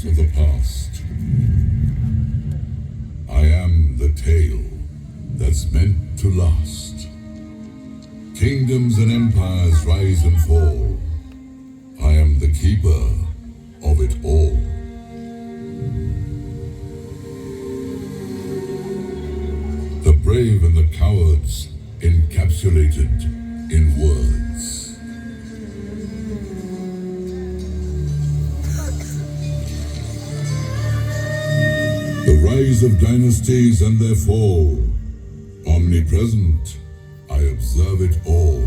echoes of the past. I am the tale that's meant to last. Kingdoms and empires rise and fall. I am the keeper of it all. The brave and the cowards encapsulated in words. The rise of dynasties and their fall. Omnipresent, I observe it all.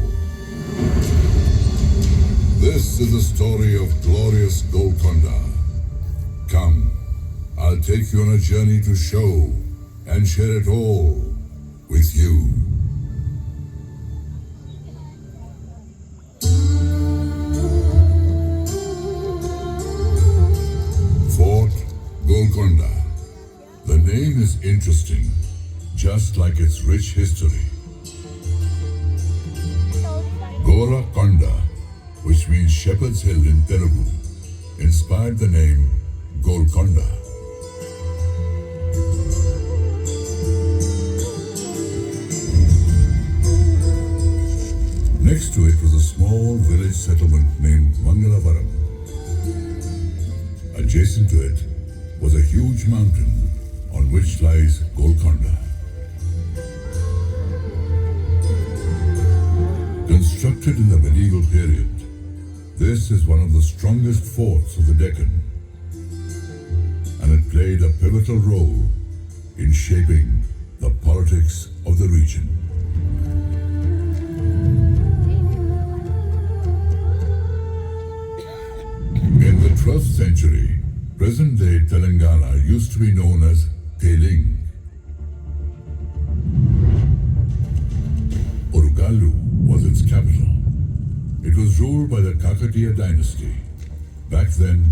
This is the story of glorious Golconda. Come, I'll take you on a journey to show and share it all with you. Fort Golconda. The name is interesting, just like its rich history. Golconda, which means Shepherd's Hill in Telugu, inspired the name Golconda. Next to it was a small village settlement named Mangalavaram. Adjacent to it was a huge mountain on which lies Golconda. Constructed in the medieval period, this is one of the strongest forts of the Deccan, and it played a pivotal role in shaping the politics of the region. In the 12th century, present-day Telangana used to be known as Teling. Orugallu was its capital. It was ruled by the Kakatiya dynasty. Back then,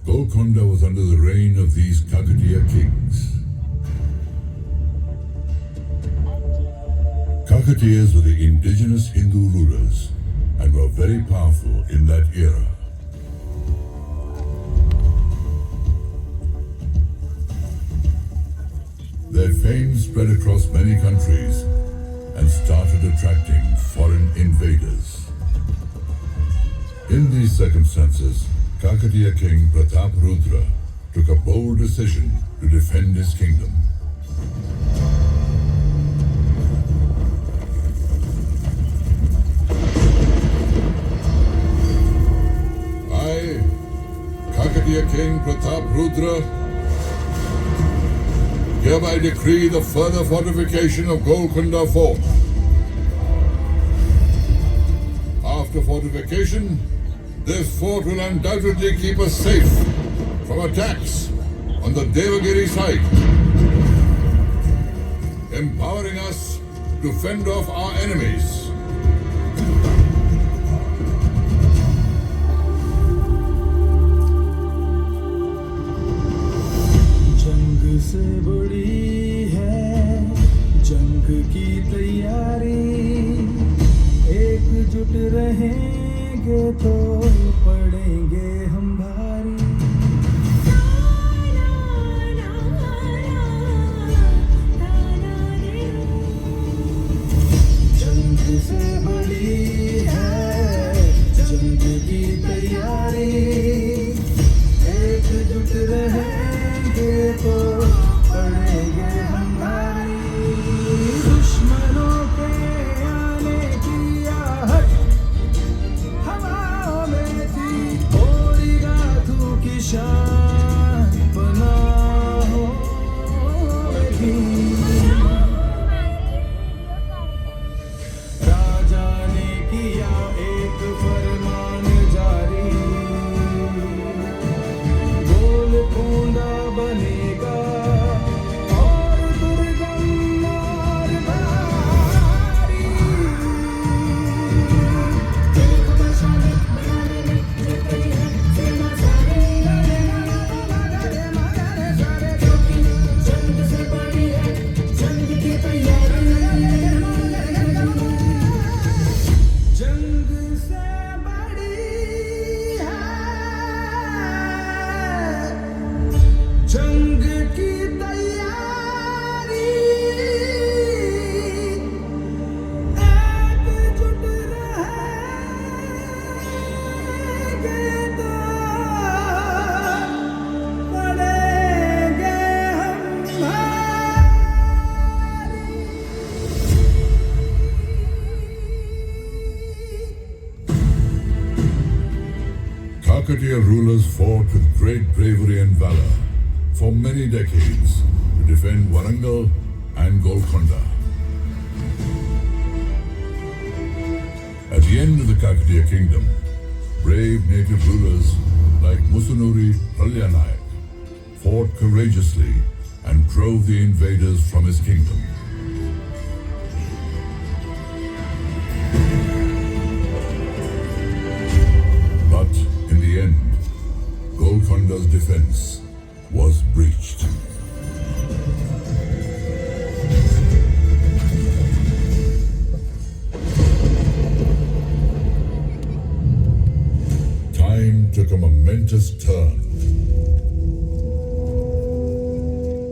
Golconda was under the reign of these Kakatiya kings. Kakatiyas were the indigenous Hindu rulers and were very powerful in that era. Their fame spread across many countries and started attracting foreign invaders. In these circumstances, Kakatiya King Prataparudra took a bold decision to defend his kingdom. I, Kakatiya King Prataparudra, hereby decree the further fortification of Golconda Fort. After fortification, this fort will undoubtedly keep us safe from attacks on the Devagiri side, empowering us to fend off our enemies. से बड़ी है जंग की तैयारी एकजुट रहेंगे तो पड़ेंगे हम भारी जंग से बड़ी है जंग की तैयारी एकजुट रहेंगे तो पड़ेंगे हमारी दुश्मनों के आने की आहट हवा में थी ओरिगा तू की शान बना होगी राजा ने किया एक फरमान जा Kakatiya rulers fought with great bravery and valor for many decades to defend Warangal and Golconda. At the end of the Kakatiya kingdom, brave native rulers like Musunuri Nayak fought courageously and drove the invaders from his kingdom. But in the end, Golconda's defense was breached. Time took a momentous turn.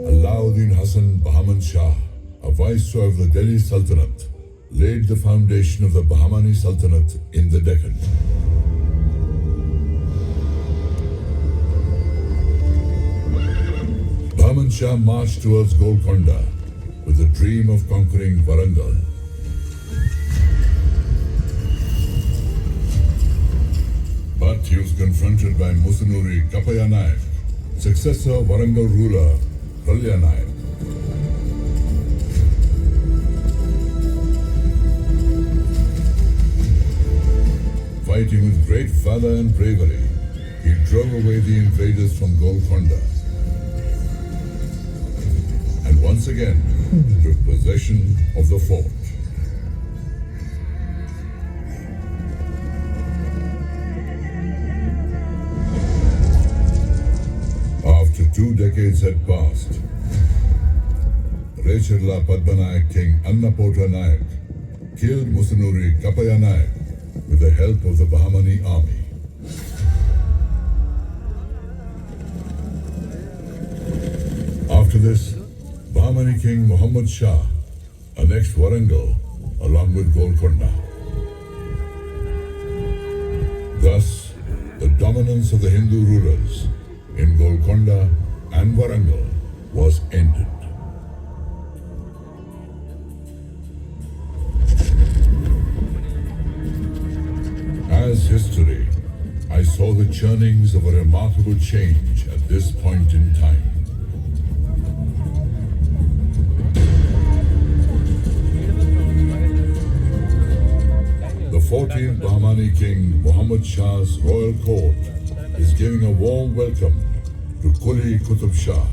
Alauddin Hassan Bahman Shah, a viceroy of the Delhi Sultanate, laid the foundation of the Bahmani Sultanate in the Deccan. Bahman Shah marched towards Golconda with the dream of conquering Warangal. But he was confronted by Musunuri Nayak, successor of Warangal ruler Nayak. Fighting with great valor and bravery, he drove away the invaders from Golconda and once again took possession of the fort. After 2 decades had passed, Rechirla Padmanayak King Annapota Nayak killed Musunuri Nayak with the help of the Bahmani army. After this, Bahmani King Muhammad Shah annexed Warangal along with Golconda. Thus, the dominance of the Hindu rulers in Golconda and Warangal was ended. As history, I saw the churnings of a remarkable change at this point in time. The 14th Bahmani King Muhammad Shah's royal court is giving a warm welcome to Quli Qutb Shah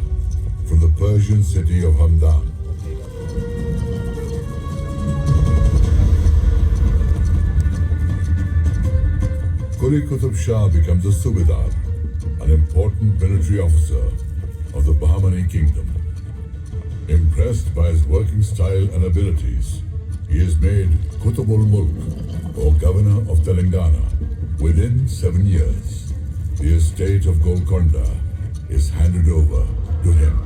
from the Persian city of Hamdan. Quli Qutb Shah becomes a Subedar, an important military officer of the Bahmani kingdom. Impressed by his working style and abilities, he is made Qutbul Mulk, or Governor of Telangana, within 7 years. The estate of Golconda is handed over to him.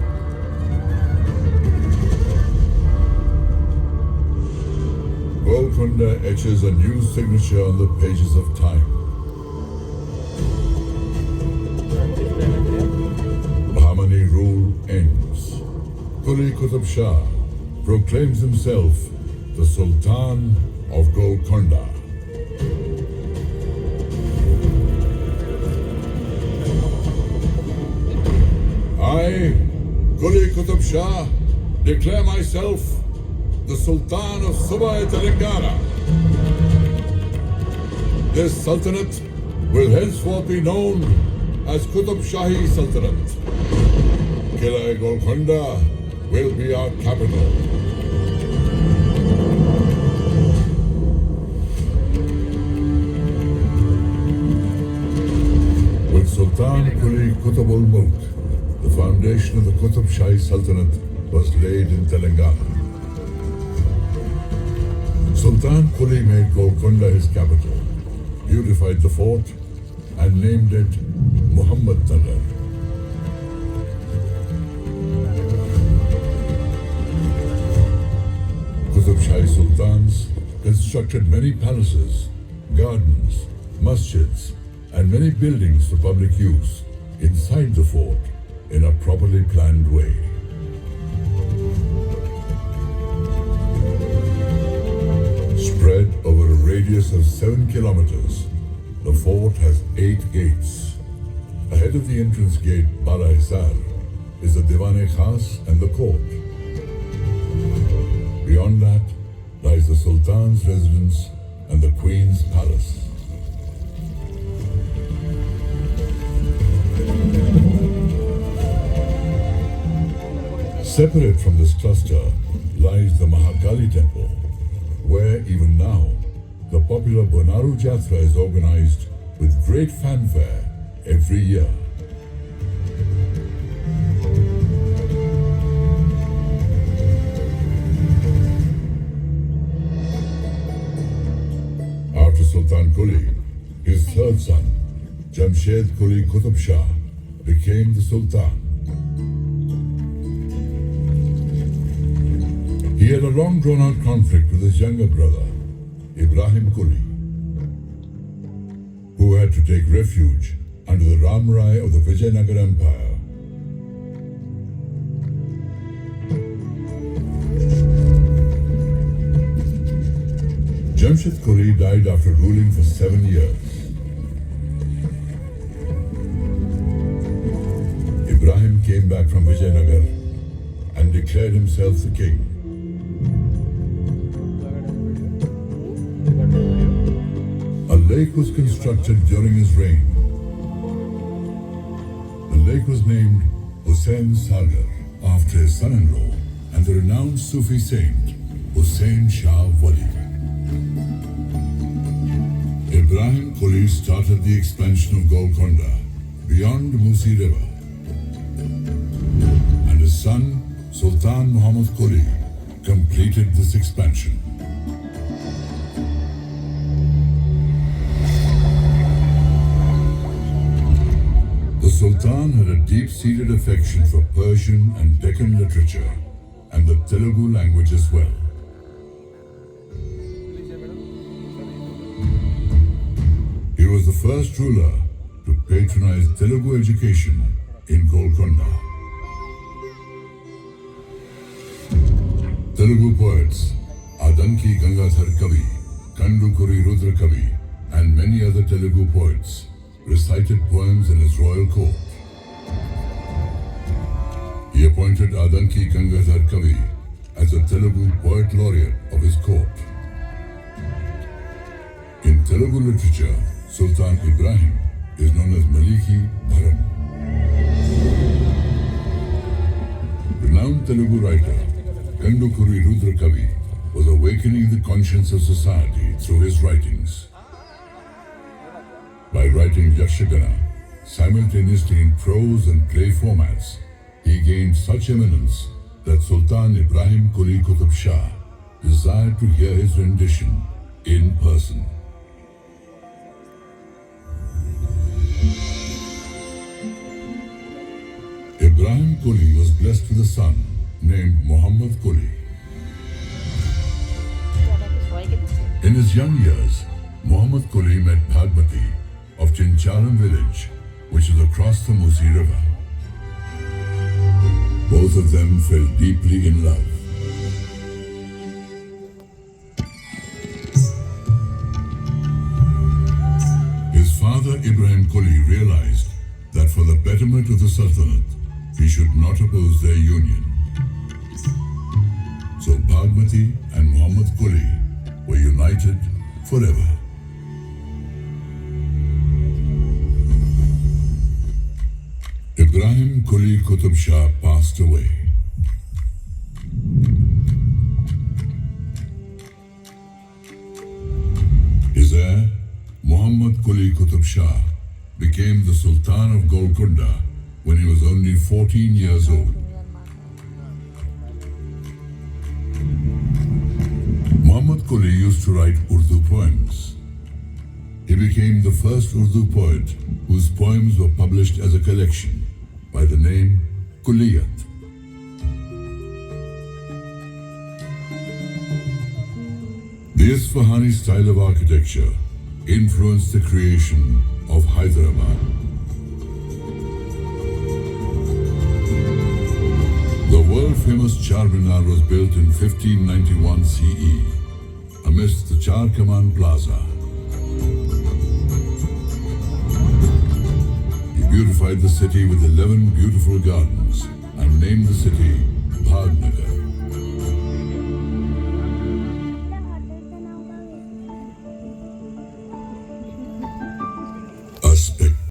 Golconda etches a new signature on the pages of time. Bahmani rule ends. Quli Qutb Shah proclaims himself the Sultan of Golconda. I, Quli Qutb Shah, declare myself the Sultan of Subai Telangana. This Sultanate will henceforth be known as Qutb Shahi Sultanate. Qila'e Golconda will be our capital. With Sultan Quli Qutbul Mulk, the foundation of the Qutb Shahi Sultanate was laid in Telangana. Sultan Quli made Golconda his capital, beautified the fort, and named it Muhammad Nagar. Qutb Shahi Sultans constructed many palaces, gardens, masjids, and many buildings for public use inside the fort in a properly planned way. Spread over a radius of 7 kilometers, the fort has 8 gates. Ahead of the entrance gate, Bala Hisar, is the Diwan-e-Khas and the court. Beyond that lies the Sultan's residence and the Queen's palace. Separate from this cluster lies the Mahakali temple, where even now the popular Bonaru Jatra is organized with great fanfare every year. After Sultan Quli, his third son, Jamshed Quli Qutub Shah, became the Sultan. He had a long drawn-out conflict with his younger brother, Ibrahim Quli, who had to take refuge under the Ramrai of the Vijayanagar Empire. Jamshed Quli died after ruling for 7 years. Ibrahim came back from Vijayanagar and declared himself the king. A lake was constructed during his reign. The lake was named Hussain Sagar after his son-in-law and the renowned Sufi saint Hussain Shah Wali. Ibrahim Quli started the expansion of Golconda beyond Musi River, and his son Sultan Muhammad Quli completed this expansion. The Sultan had a deep-seated affection for Persian and Deccan literature and the Telugu language as well. He was the first ruler to patronize Telugu education in Golconda. Telugu poets Adanki Gangadhar Kavi, Kandukuri Rudra Kavi, and many other Telugu poets recited poems in his royal court. He appointed Adanki Gangadhar Kavi as the Telugu poet laureate of his court. In Telugu literature, Sultan Ibrahim is known as Maliki Bharam. Renowned Telugu writer Kandukuri Rudra Kavi was awakening the conscience of society through his writings. By writing Yakshagana simultaneously in prose and play formats, he gained such eminence that Sultan Ibrahim Quli Qutub Shah desired to hear his rendition in person. Ibrahim Quli was blessed with a son named Muhammad Quli. In his young years, Muhammad Quli met Bhagmati of Chincharam village, which is across the Musi River. Both of them fell deeply in love. His father Ibrahim Quli realized that for the betterment of the Sultanate, he should not oppose their union. So Bhagmati and Muhammad Quli were united forever. Ibrahim Quli Qutub Shah passed away. His heir, Muhammad Quli Qutub Shah, became the Sultan of Golconda when he was only 14 years old. Muhammad Quli used to write Urdu poems. He became the first Urdu poet whose poems were published as a collection by the name Kulliyat. The Isfahani style of architecture influenced the creation of Hyderabad. The world-famous Charminar was built in 1591 CE amidst the Char Kaman Plaza. The beautified the city with 11 beautiful gardens and named the city Bhagnagar.